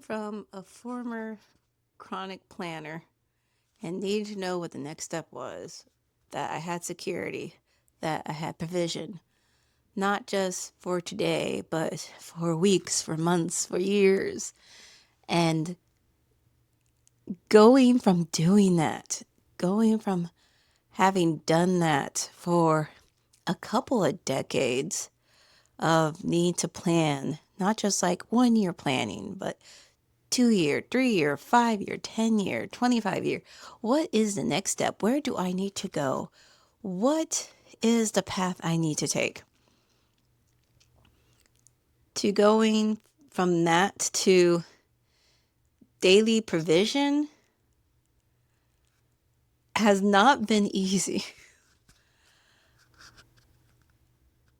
From a former chronic planner and needed to know what the next step was, that I had security, that I had provision, not just for today, but for weeks, for months, for years. And going from doing that, going from having done that for a couple of decades of need to plan, not just like 1 year planning, but 2 year, 3 year, 5 year, 10 year, 25 year. What is the next step? Where do I need to go? What is the path I need to take? To going from that to daily provision has not been easy.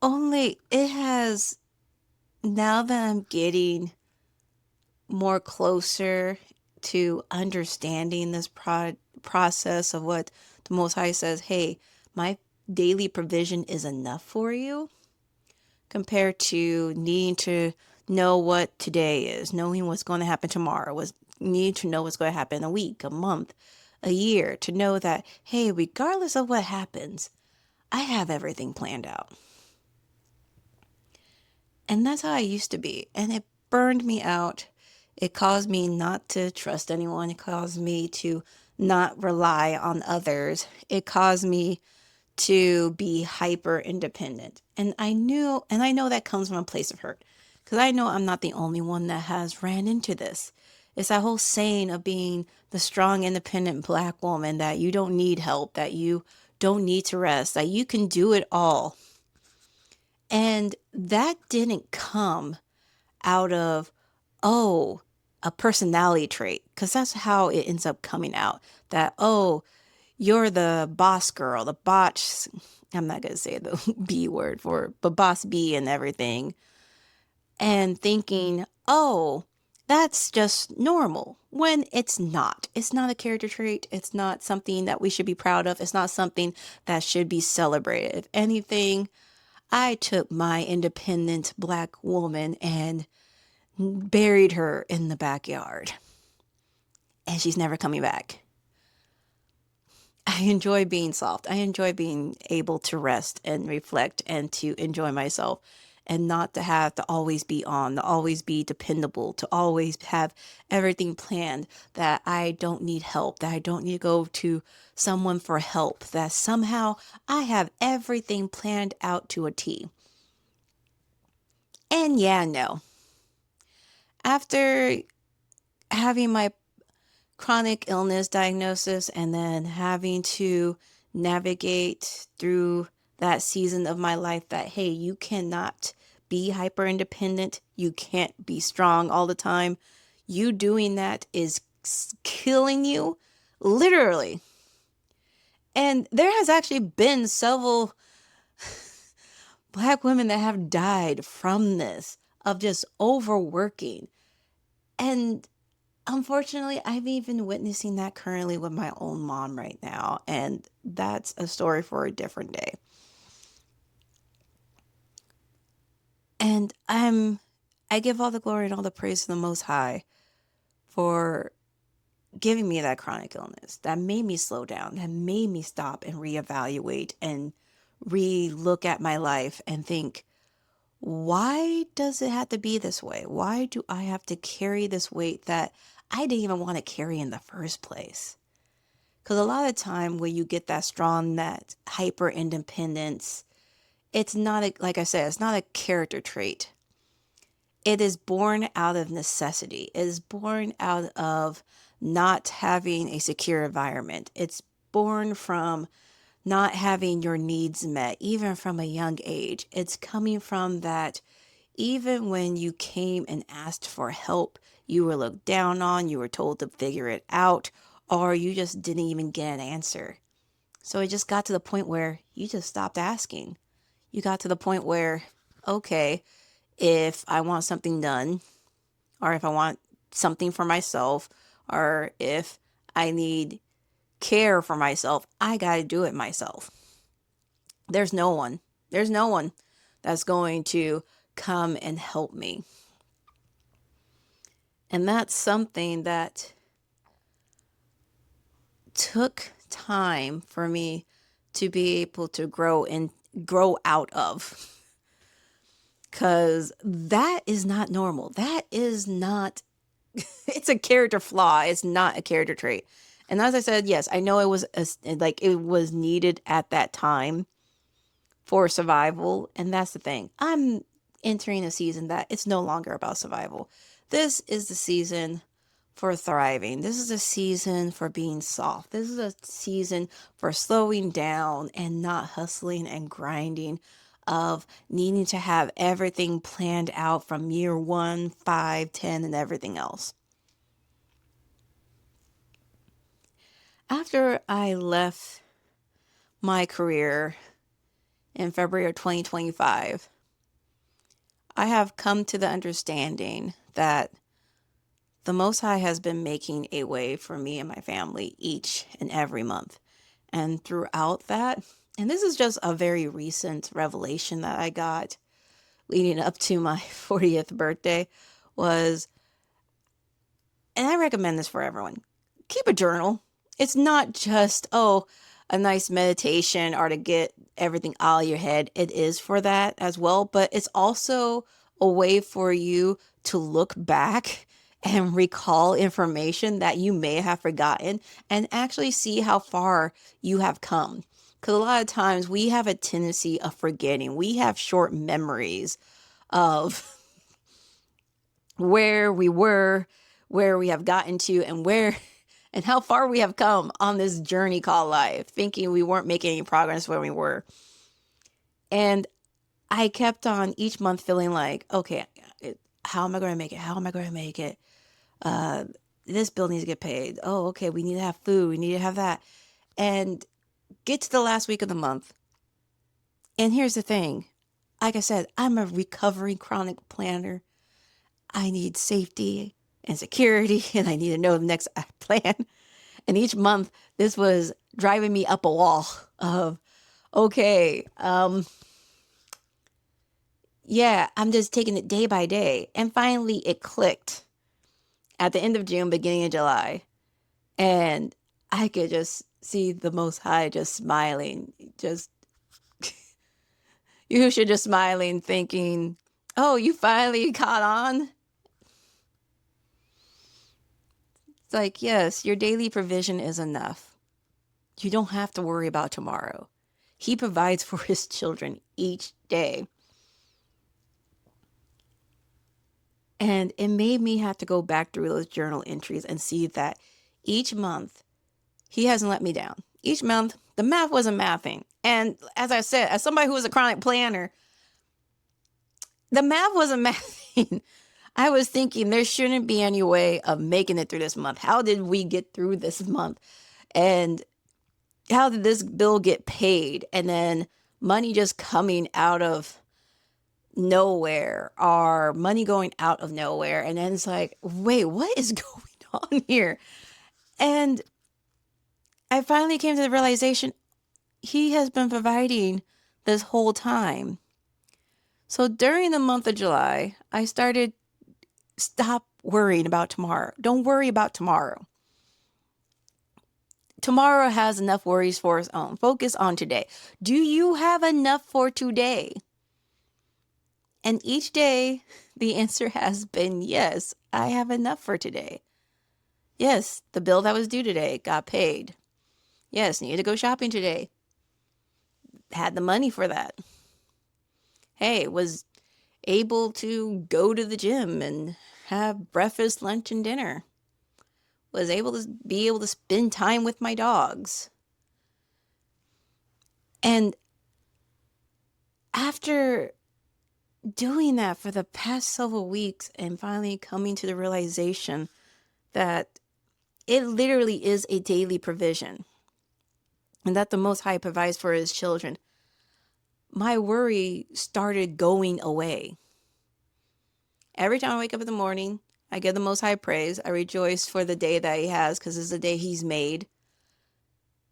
Only it has, now that I'm getting more closer to understanding this process of what the Most High says, hey, my daily provision is enough for you, compared to needing to know what today is, knowing what's going to happen tomorrow, was need to know what's going to happen in a week, a month, a year, to know that, hey, regardless of what happens, I have everything planned out. And that's how I used to be. And it burned me out. It caused me not to trust anyone. It caused me to not rely on others. It caused me to be hyper independent. And I know that comes from a place of hurt, because I know I'm not the only one that has ran into this. It's that whole saying of being the strong, independent black woman, that you don't need help, that you don't need to rest, that you can do it all. And that didn't come out of, oh, a personality trait, because that's how it ends up coming out. That, oh, you're the boss girl, the botch. I'm not going to say the B word for it, but boss B and everything. And thinking, oh, that's just normal, when it's not. It's not a character trait. It's not something that we should be proud of. It's not something that should be celebrated. If anything, I took my independent black woman and buried her in the backyard. And she's never coming back. I enjoy being soft. I enjoy being able to rest and reflect and to enjoy myself, and not to have to always be on, to always be dependable, to always have everything planned, that I don't need help, that I don't need to go to someone for help, that somehow I have everything planned out to a T. And yeah, no. After having my chronic illness diagnosis and then having to navigate through that season of my life, that, hey, you cannot be hyper independent, you can't be strong all the time. You doing that is killing you, literally. And there has actually been several black women that have died from this, of just overworking. And unfortunately, I'm even witnessing that currently with my own mom right now, and that's a story for a different day. And I give all the glory and all the praise to the Most High for giving me that chronic illness that made me slow down, that made me stop and reevaluate and re-look at my life and think, why does it have to be this way? Why do I have to carry this weight that I didn't even want to carry in the first place? Because a lot of time when you get that strong, that hyper independence, it's not a, like I said, it's not a character trait. It is born out of necessity. It is born out of not having a secure environment. It's born from not having your needs met, even from a young age. It's coming from that, even when you came and asked for help, you were looked down on, you were told to figure it out, or you just didn't even get an answer. So it just got to the point where you just stopped asking. You got to the point where, okay, if I want something done, or if I want something for myself, or if I need care for myself, I got to do it myself. There's no one. There's no one that's going to come and help me. And that's something that took time for me to be able to grow out of. Because that is not normal. That is not, it's a character flaw. It's not a character trait. And as I said, yes, I know it was needed at that time for survival. And that's the thing. I'm entering a season that it's no longer about survival. This is the season for thriving. This is a season for being soft. This is a season for slowing down and not hustling and grinding, of needing to have everything planned out from year 1, 5, 10, and everything else. After I left my career in February of 2025, I have come to the understanding that the Most High has been making a way for me and my family each and every month. And throughout that, and this is just a very recent revelation that I got leading up to my 40th birthday, was, and I recommend this for everyone, keep a journal. It's not just, oh, a nice meditation or to get everything out of your head. It is for that as well, but it's also a way for you to look back and recall information that you may have forgotten and actually see how far you have come. Because a lot of times we have a tendency of forgetting. We have short memories of where we were, where we have gotten to, and where and how far we have come on this journey called life, thinking we weren't making any progress where we were. And I kept on each month feeling like, okay, how am I going to make it? How am I going to make it? Uh, this bill needs to get paid. Oh, okay, we need to have food. We need to have that. And get to the last week of the month. And here's the thing. Like I said, I'm a recovering chronic planner. I need safety and security, and I need to know the next plan. And each month, this was driving me up a wall of, okay, yeah, I'm just taking it day by day. And finally, it clicked at the end of June, beginning of July. And I could just see the Most High just smiling, just, you should just smiling, thinking, oh, you finally caught on? It's like, yes, your daily provision is enough. You don't have to worry about tomorrow. He provides for his children each day. And it made me have to go back through those journal entries and see that each month, he hasn't let me down. Each month, the math wasn't mathing. And as I said, as somebody who is a chronic planner, the math wasn't mathing. I was thinking there shouldn't be any way of making it through this month. How did we get through this month? And how did this bill get paid? And then money just coming out of nowhere, or money going out of nowhere. And then it's like, wait, what is going on here? And I finally came to the realization he has been providing this whole time. So during the month of July, I started, stop worrying about tomorrow. Don't worry about tomorrow. Tomorrow has enough worries for its own. Focus on today. Do you have enough for today? And each day, the answer has been yes, I have enough for today. Yes, the bill that was due today got paid. Yes, needed to go shopping today. Had the money for that. Hey, was able to go to the gym and have breakfast, lunch, and dinner. Was able to spend time with my dogs. And after doing that for the past several weeks and finally coming to the realization that it literally is a daily provision and that the Most High provides for his children, my worry started going away. Every time I wake up in the morning, I give the Most High praise. I rejoice for the day that he has, because it's the day he's made.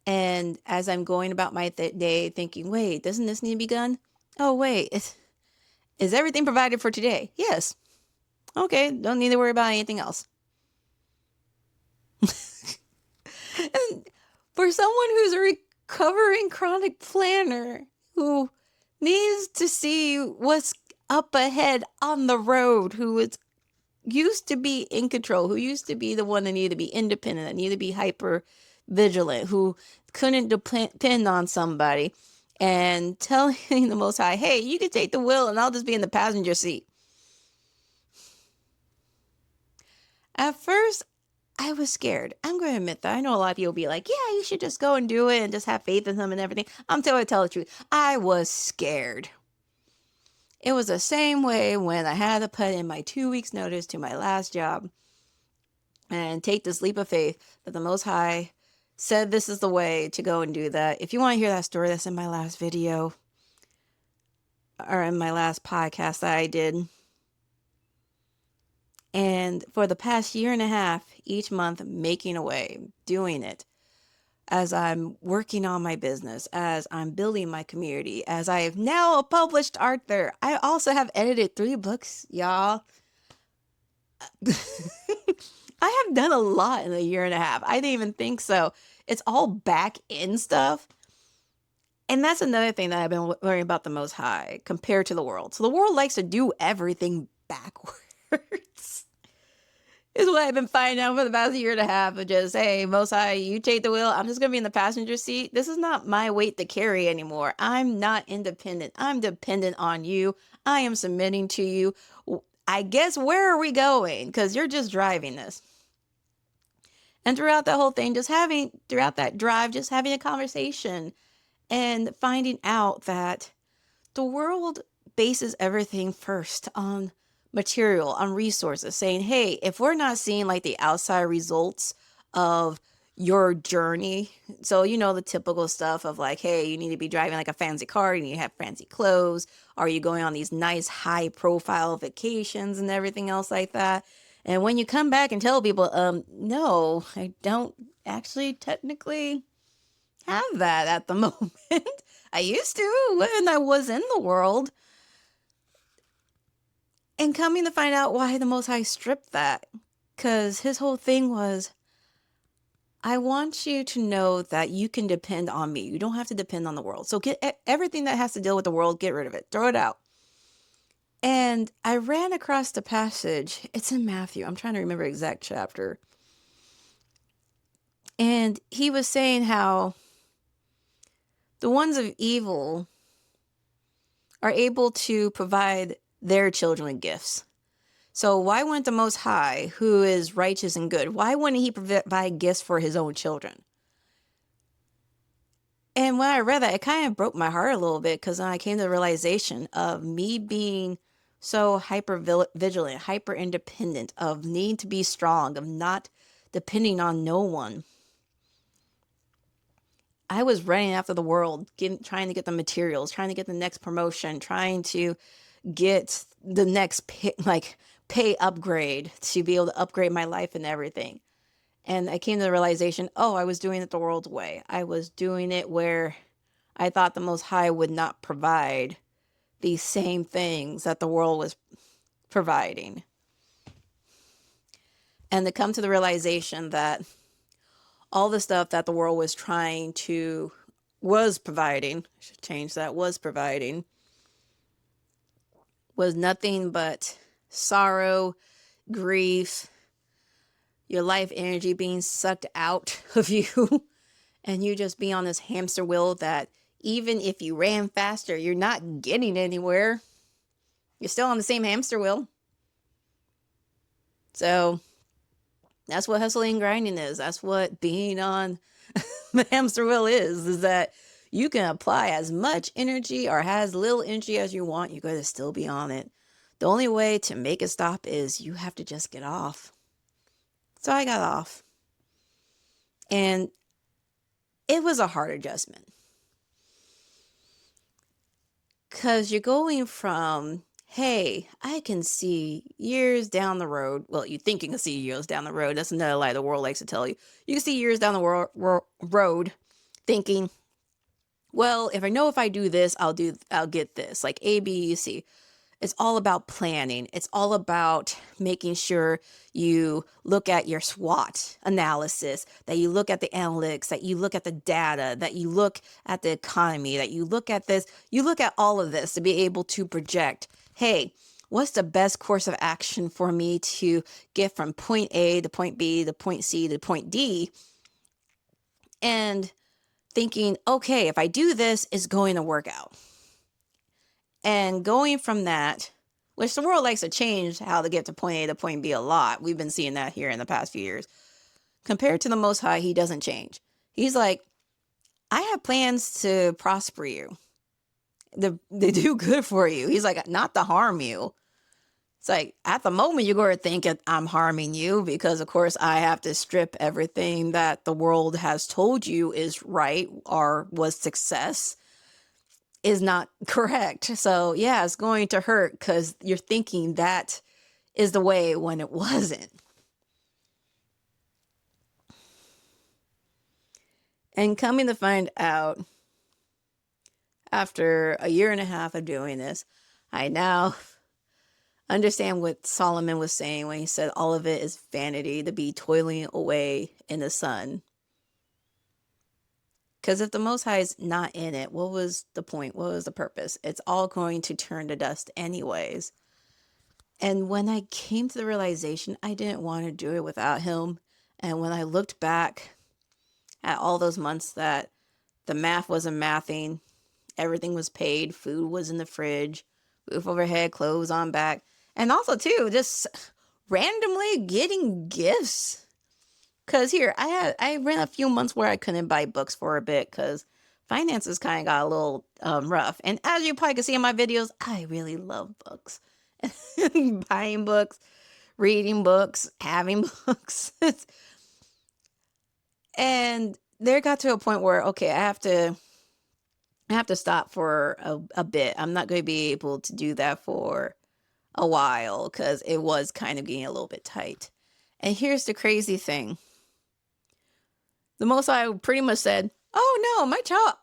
And as I'm going about my day thinking, wait, doesn't this need to be done? Oh, wait, is everything provided for today? Yes. Okay, don't need to worry about anything else. And for someone who's a recovering chronic planner who needs to see what's up ahead on the road, who is used to be in control, who used to be the one that needed to be independent, that needed to be hyper vigilant, who couldn't depend on somebody, and telling the Most High, hey, you can take the wheel and I'll just be in the passenger seat. At first, I was scared. I'm going to admit that. I know a lot of people be like, yeah, you should just go and do it and just have faith in him and everything. I'm telling you, tell the truth. I was scared. It was the same way when I had to put in my 2 weeks notice to my last job and take this leap of faith that the Most High said this is the way to go and do that. If you want to hear that story, that's in my last video or in my last podcast that I did. And for the past year and a half, each month, making a way, doing it, as I'm working on my business, as I'm building my community, as I have now a published author. I also have edited 3 books, y'all. I have done a lot in a year and a half. I didn't even think so. It's all back end stuff. And that's another thing that I've been learning about the Most High compared to the world. So the world likes to do everything backwards. Is what I've been finding out for the past year and a half of just, hey, Most High, you take the wheel. I'm just going to be in the passenger seat. This is not my weight to carry anymore. I'm not independent. I'm dependent on you. I am submitting to you. I guess, where are we going? Because you're just driving this. And throughout that whole thing, throughout that drive, just having a conversation and finding out that the world bases everything first on material, on resources, saying, hey, if we're not seeing like the outside results of your journey, so the typical stuff of like, hey, you need to be driving like a fancy car, you need to have fancy clothes, are you going on these nice high profile vacations and everything else like that? And when you come back and tell people, no, I don't actually technically have that at the moment. I used to when I was in the world. And coming to find out why the Most High stripped that. Because his whole thing was, I want you to know that you can depend on me. You don't have to depend on the world. So get everything that has to deal with the world, get rid of it. Throw it out. And I ran across the passage. It's in Matthew. I'm trying to remember the exact chapter. And he was saying how the ones of evil are able to provide their children with gifts. So why wouldn't the Most High, who is righteous and good, why wouldn't he provide gifts for his own children? And when I read that, it kind of broke my heart a little bit, because I came to the realization of me being so hyper vigilant, hyper independent, of needing to be strong, of not depending on no one. I was running after the world, trying to get the materials, trying to get the next promotion, trying to get the next pay upgrade to be able to upgrade my life and everything. And I came to the realization, I was doing it the world's way. I was doing it where I thought the Most High would not provide these same things that the world was providing. And to come to the realization that all the stuff that the world was providing, I should change that, was providing, was nothing but sorrow, grief, your life energy being sucked out of you, and you just be on this hamster wheel that even if you ran faster, you're not getting anywhere. You're still on the same hamster wheel. So that's what hustling and grinding is. That's what being on the hamster wheel is that you can apply as much energy or as little energy as you want. You're going to still be on it. The only way to make it stop is you have to just get off. So I got off. And it was a hard adjustment. Because you're going from, hey, I can see years down the road. Well, you think you can see years down the road. That's another lie the world likes to tell you. You can see years down the road thinking, well, if I do this, I'll get this. Like A, B, C. It's all about planning. It's all about making sure you look at your SWOT analysis, that you look at the analytics, that you look at the data, that you look at the economy, that you look at this, you look at all of this to be able to project, hey, what's the best course of action for me to get from point A to point B to point C to point D? And thinking, okay, if I do this, it's going to work out. And going from that, which the world likes to change how to get to point A to point B a lot. We've been seeing that here in the past few years. Compared to the Most High, he doesn't change. He's like, I have plans to prosper you, to do good for you. He's like, not to harm you. It's like, at the moment, you're going to think I'm harming you because, of course, I have to strip everything that the world has told you is right or was success is not correct. So yeah, it's going to hurt because you're thinking that is the way when it wasn't. And coming to find out, after a year and a half of doing this, I now understand what Solomon was saying when he said all of it is vanity to be toiling away in the sun. Because if the Most High is not in it, what was the point? What was the purpose? It's all going to turn to dust anyways. And when I came to the realization, I didn't want to do it without him. And when I looked back at all those months that the math wasn't mathing, everything was paid, food was in the fridge, roof overhead, clothes on back, and also too, just randomly getting gifts. Cause here I ran a few months where I couldn't buy books for a bit because finances kind of got a little rough. And as you probably can see in my videos, I really love books, buying books, reading books, having books, and there got to a point where okay, I have to stop for a bit. I'm not going to be able to do that for a while because it was kind of getting a little bit tight. And here's the crazy thing. The Most I pretty much said, oh no,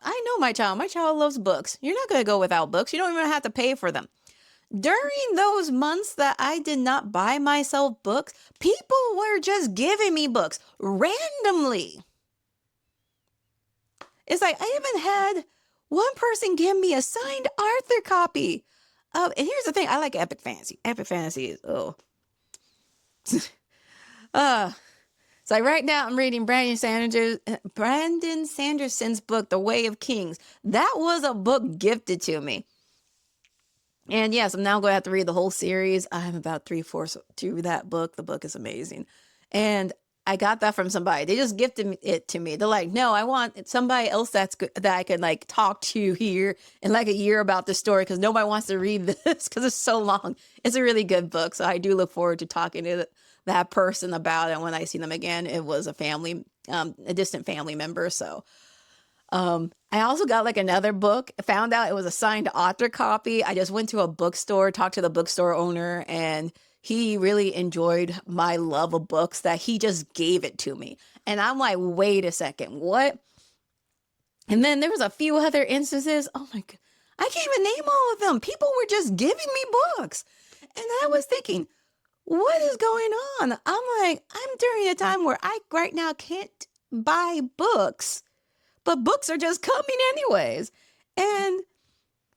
I know my child loves books. You're not going to go without books. You don't even have to pay for them. During those months that I did not buy myself books, people were just giving me books randomly. It's like I even had one person give me a signed Arthur copy of, and here's the thing, I like epic fantasy. Epic fantasy is, so right now I'm reading Brandon Sanderson's book, The Way of Kings. That was a book gifted to me. And yes, I'm now going to have to read the whole series. I'm about 3/4 through that book. The book is amazing. And I got that from somebody. They just gifted it to me. They're like, no, I want somebody else that's good, that I can like talk to here in like a year about the story because nobody wants to read this because it's so long. It's a really good book. So I do look forward to talking to that person about it when I see them again. It was a distant family member. So I also got like another book, found out it was a signed author copy. I just went to a bookstore, talked to the bookstore owner, and he really enjoyed my love of books that he just gave it to me. And I'm like, wait a second, what? And then there was a few other instances. Oh my God, I can't even name all of them. People were just giving me books. And I was thinking, what is going on? I'm like, I'm during a time where I right now can't buy books, but books are just coming anyways. And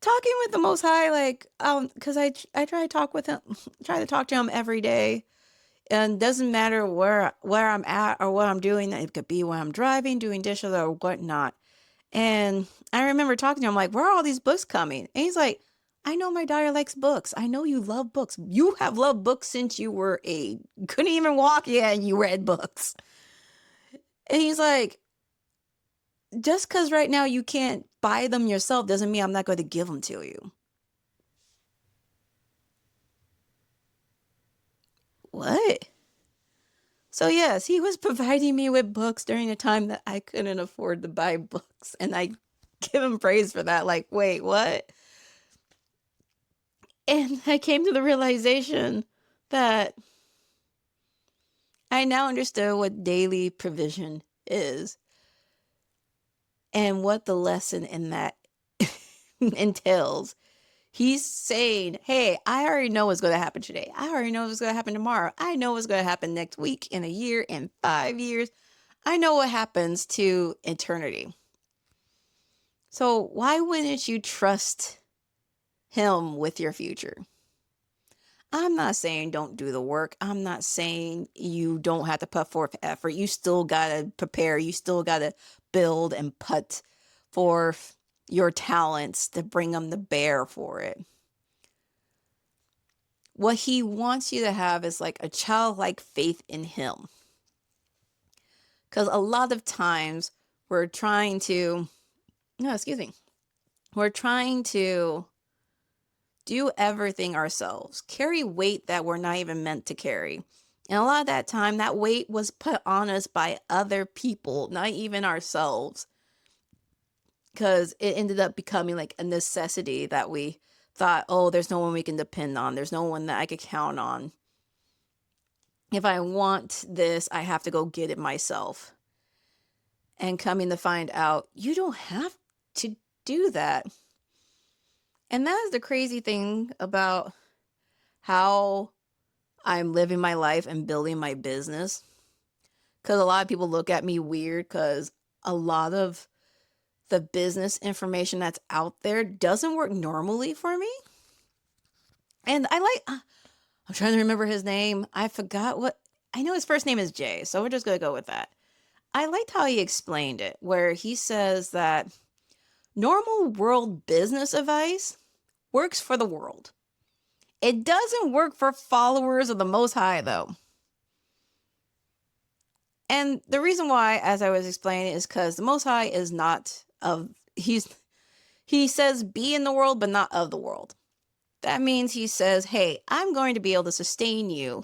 talking with the Most High, like, because I try to talk with him, try to talk to him every day, and doesn't matter where I'm at or what I'm doing. It could be when I'm driving, doing dishes or whatnot. And I remember talking to him like, where are all these books coming? And he's like, I know my daughter likes books. I know you love books. You have loved books since you were couldn't even walk yet, and you read books. And he's like, just because right now you can't buy them yourself doesn't mean I'm not going to give them to you. What? So yes, he was providing me with books during a time that I couldn't afford to buy books. And I give him praise for that. Like, wait, what? And I came to the realization that I now understood what daily provision is and what the lesson in that entails. He's saying, hey, I already know what's going to happen today. I already know what's going to happen tomorrow. I know what's going to happen next week, in a year, in 5 years. I know what happens to eternity. So why wouldn't you trust him with your future? I'm not saying don't do the work. I'm not saying you don't have to put forth effort. You still got to prepare. You still got to build and put forth your talents to bring them to bear for it. What he wants you to have is like a childlike faith in him. Because a lot of times we're trying to, no, excuse me, we're trying to do everything ourselves, carry weight that we're not even meant to carry. And a lot of that time, that weight was put on us by other people, not even ourselves. Because it ended up becoming like a necessity that we thought, oh, there's no one we can depend on. There's no one that I could count on. If I want this, I have to go get it myself. And coming to find out, you don't have to do that. And that is the crazy thing about how I'm living my life and building my business. Because a lot of people look at me weird because a lot of the business information that's out there doesn't work normally for me. And I'm trying to remember his name. I know his first name is Jay, so we're just going to go with that. I liked how he explained it, where he says that normal world business advice works for the world. It doesn't work for followers of the Most High, though. And the reason why, as I was explaining, is because the Most High is not he says be in the world, but not of the world. That means he says, hey, I'm going to be able to sustain you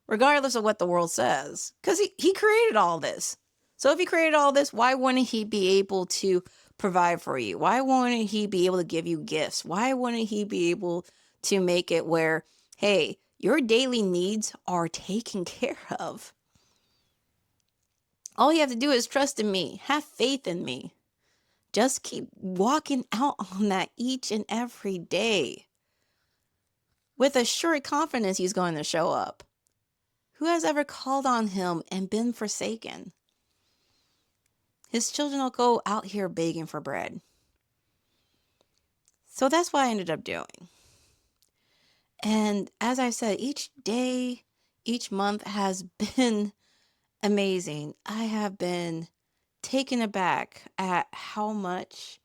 regardless of what the world says. Because he created all this. So if he created all this, why wouldn't he be able to provide for you? Why wouldn't he be able to give you gifts? Why wouldn't he be able to make it where, hey, your daily needs are taken care of? All you have to do is trust in me. Have faith in me. Just keep walking out on that each and every day. With assured confidence, he's going to show up. Who has ever called on him and been forsaken? His children will go out here begging for bread. So that's what I ended up doing. And as I said, each day, each month has been amazing. I have been taken aback at how much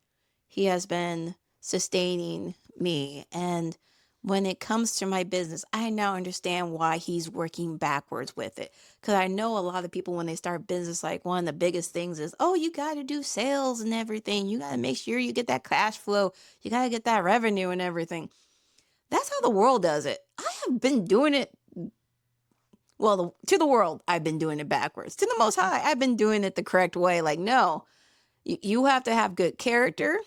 he has been sustaining me. And when it comes to my business, I now understand why he's working backwards with it. Because I know a lot of people, when they start business, like one of the biggest things is, oh, you got to do sales and everything. You got to make sure you get that cash flow. You got to get that revenue and everything. That's how the world does it. I have been doing it. Well, to the world, I've been doing it backwards. To the Most High, I've been doing it the correct way. Like, no, you have to have good character.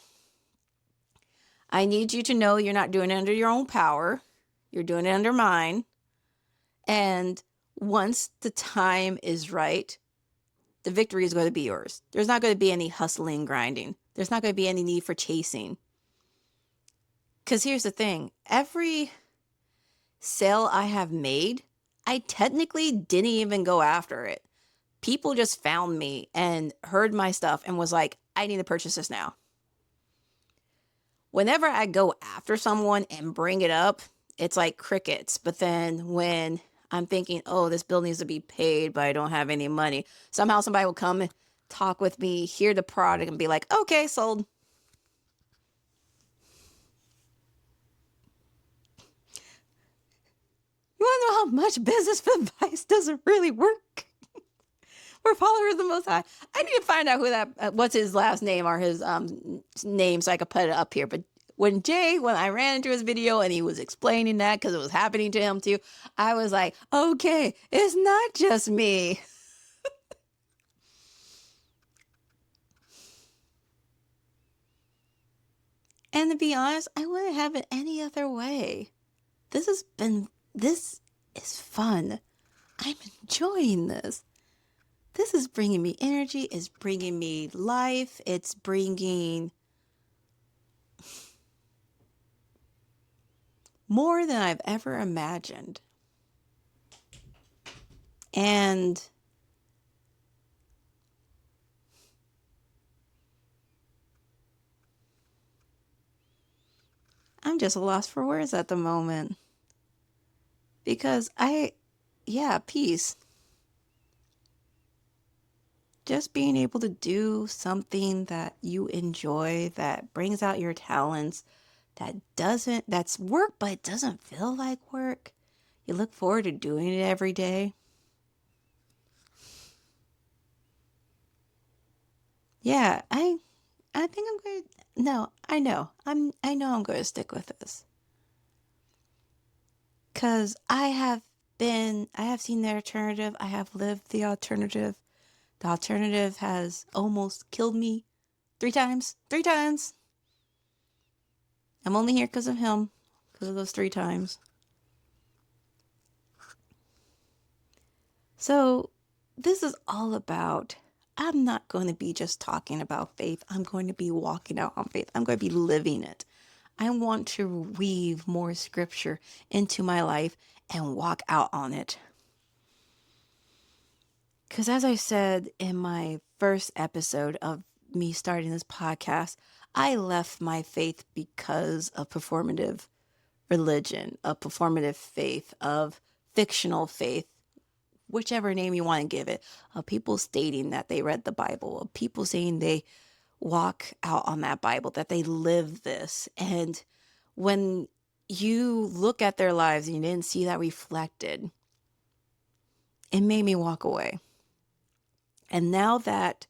I need you to know you're not doing it under your own power. You're doing it under mine. And once the time is right, the victory is going to be yours. There's not going to be any hustling, grinding. There's not going to be any need for chasing. Because here's the thing. Every sale I have made, I technically didn't even go after it. People just found me and heard my stuff and was like, I need to purchase this now. Whenever I go after someone and bring it up, it's like crickets. But then when I'm thinking, oh, this bill needs to be paid, but I don't have any money, somehow somebody will come and talk with me, hear the product, and be like, okay, sold. You want to know how much business advice doesn't really work? We're followers of the Most High. I need to find out what's his last name or his name so I could put it up here. But when I ran into his video and he was explaining that because it was happening to him too, I was like, okay, it's not just me. And to be honest, I wouldn't have it any other way. This is fun. I'm enjoying this. This is bringing me energy. It's bringing me life. It's bringing more than I've ever imagined. And I'm just lost for words at the moment. Because peace. Just being able to do something that you enjoy, that brings out your talents, that's work, but it doesn't feel like work. You look forward to doing it every day. Yeah, I think I'm going to, no, I know. I know I'm going to stick with this. Cuz I have seen the alternative. I have lived the alternative. The alternative has almost killed me 3 times. 3 times. I'm only here because of him, because of those 3 times. So, this is all about, I'm not going to be just talking about faith. I'm going to be walking out on faith. I'm going to be living it. I want to weave more scripture into my life and walk out on it. Because as I said in my first episode of me starting this podcast, I left my faith because of performative religion, of performative faith, of fictional faith, whichever name you want to give it, of people stating that they read the Bible, of people saying they walk out on that Bible, that they live this. And when you look at their lives and you didn't see that reflected, it made me walk away. And now that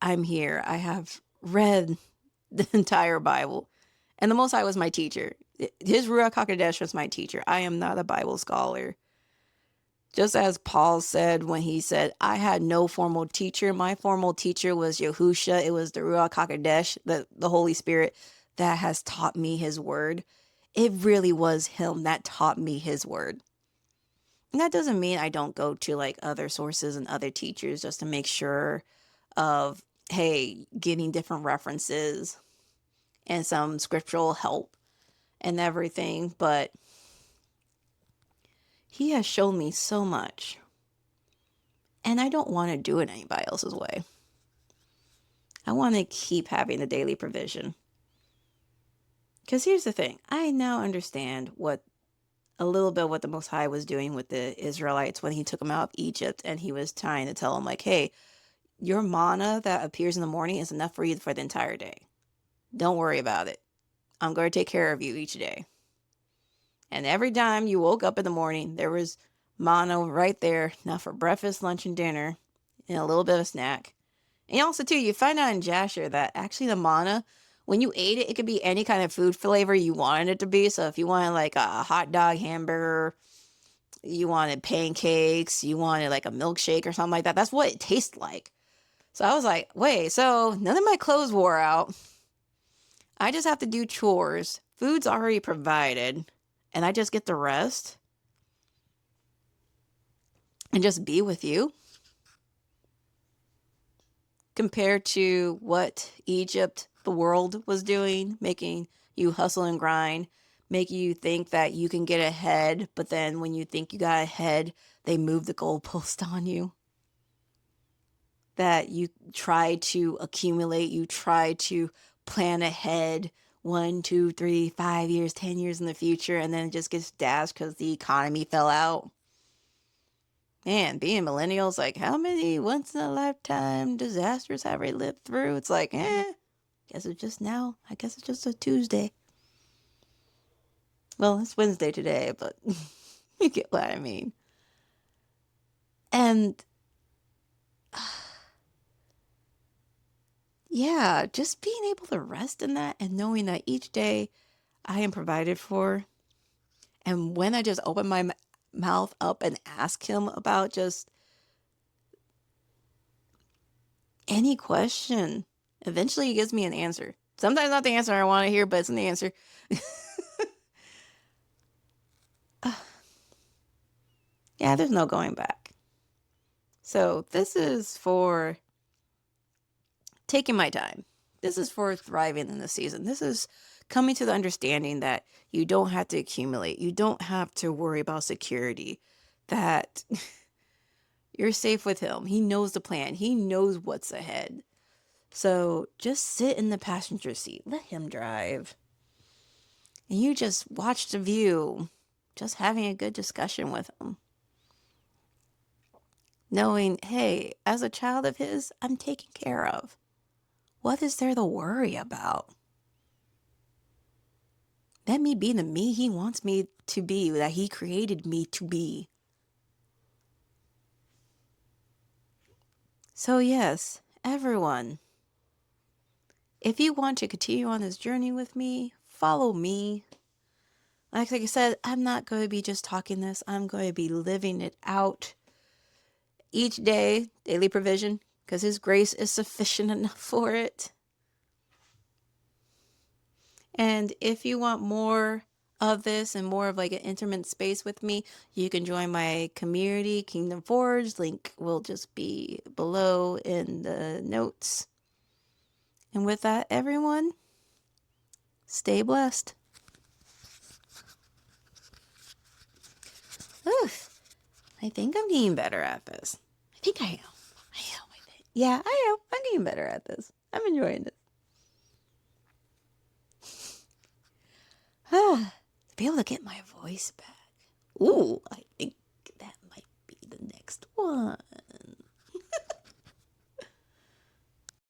I'm here, I have read the entire Bible. And the Most High was my teacher. His Ruach HaKodesh was my teacher. I am not a Bible scholar. Just as Paul said when he said, I had no formal teacher. My formal teacher was Yahusha. It was the Ruach HaKodesh, the Holy Spirit, that has taught me his word. It really was him that taught me his word. And that doesn't mean I don't go to like other sources and other teachers just to make sure of, hey, getting different references and some scriptural help and everything. But he has shown me so much. And I don't want to do it anybody else's way. I want to keep having the daily provision. Because here's the thing. I now understand a little bit what the Most High was doing with the Israelites when he took them out of Egypt, and he was trying to tell them like, hey, your manna that appears in the morning is enough for you for the entire day. Don't worry about it. I'm going to take care of you each day. And every time you woke up in the morning, there was manna right there, enough for breakfast, lunch, and dinner, and a little bit of a snack. And also, too, you find out in Jasher that actually the manna, when you ate it, it could be any kind of food flavor you wanted it to be. So if you wanted like a hot dog, hamburger, you wanted pancakes, you wanted like a milkshake or something like that, that's what it tastes like. So I was like, wait, so none of my clothes wore out. I just have to do chores. Food's already provided. And I just get to rest and just be with you. Compared to what Egypt, the world, was doing, making you hustle and grind, making you think that you can get ahead, but then when you think you got ahead, they move the goalpost on you. That you try to accumulate, you try to plan ahead 1, 2, 3, 5 years, 10 years in the future, and then it just gets dashed because the economy fell out. Man, being millennials, like, how many once in a lifetime disasters have we lived through? It's like, guess it's just now. I guess it's just a Tuesday. Well, it's Wednesday today, but you get what I mean. And yeah, just being able to rest in that and knowing that each day I am provided for. And when I just open my mouth up and ask him about just any question, eventually he gives me an answer. Sometimes not the answer I want to hear, but it's an answer. Yeah, there's no going back. So this is for taking my time. This is for thriving in the season. This is coming to the understanding that you don't have to accumulate, you don't have to worry about security, that you're safe with him. He knows the plan, he knows what's ahead. So just sit in the passenger seat, let him drive, and you just watch the view, just having a good discussion with him. Knowing, hey, as a child of his, I'm taken care of. What is there to worry about? Let me be the me he wants me to be, that he created me to be. So yes, everyone, if you want to continue on this journey with me, follow me. Like I said, I'm not going to be just talking this. I'm going to be living it out each day, daily provision, because his grace is sufficient enough for it. And if you want more of this and more of like an intimate space with me, you can join my community, Kingdom Forge. Link will just be below in the notes. And with that, everyone, stay blessed. Oof, I think I'm getting better at this. I think I am. I think. Yeah, I am. I'm getting better at this. I'm enjoying this. To be able to get my voice back. Ooh, I think that might be the next one.